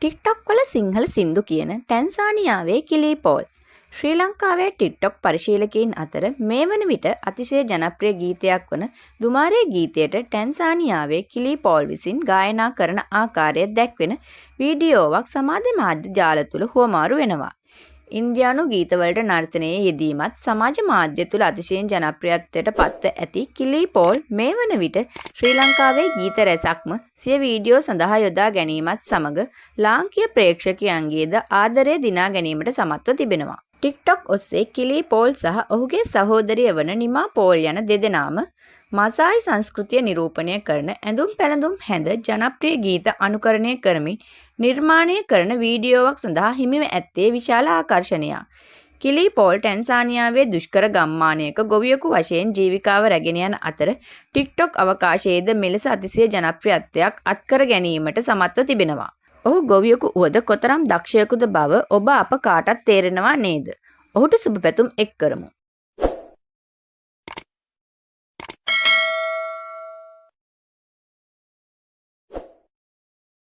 TikTok වල සිංහල සින්දු කියන ටැන්සානියාවේ කිලී පෝල්. ශ්‍රී ලංකාවේ ටික්ටොක් පරිශීලකයින් අතර මේ වන විට අතිශය ජනප්‍රිය ගීතයක් වන දුමාරේ ගීතයට ටැන්සානියාවේ කිලී පෝල් විසින් ගායනා කරන ආකාරය දැක්වෙන වීඩියෝවක් සමාජ මාධ්‍ය ජාල තුළ හුවමාරු වෙනවා. ඉන්දියානු ගීතවලට නර්තනයේ යෙදීමත් සමාජ මාධ්‍ය තුළ අතිශයින් ජනප්‍රියත්වයට පත්ව ඇති කිලී පෝල් මේ වන විට ශ්‍රී ලංකාවේ ගීත රැසක්ම සිය වීඩියෝ සඳහා යොදා ගැනීමත් සමග ලාංකීය ප්‍රේක්ෂකයන්ගේද ආදරය දිනා ගැනීමට සමත්ව තිබෙනවා. ටික්ටොක් ඔස්සේ කිලී පෝල් සහ ඔහුගේ සහෝදරිය වන නිමා පෝල් යන දෙදෙනාම මසායි සංස්කෘතිය නිරූපණය කරන ඇඳුම් පැළඳුම් හැඳ ජනප්‍රිය ගීත අනුකරණය කරමින් නිර්මාණය කරන වීඩියෝවක් සඳහා හිමිව ඇත්තේ විශාල ආකර්ෂණයක්. කිලී පෝල් ටැන්සානියාවේ දුෂ්කර ගම්මානයක ගොවියෙකු වශයෙන් ජීවිකාව රැගෙන යන අතර ටික්ටොක් අවකාශයේද මෙලෙස අතිශය ජනප්‍රියත්වයක් අත්කර ගැනීමට සමත්ව තිබෙනවා. ඔහු ගොවියෙකු වුවද කොතරම් දක්ෂයෙකුද බව ඔබ අප කාටත් තේරෙනවා නේද? ඔහුට සුබ පැතුම් එක් කරමු.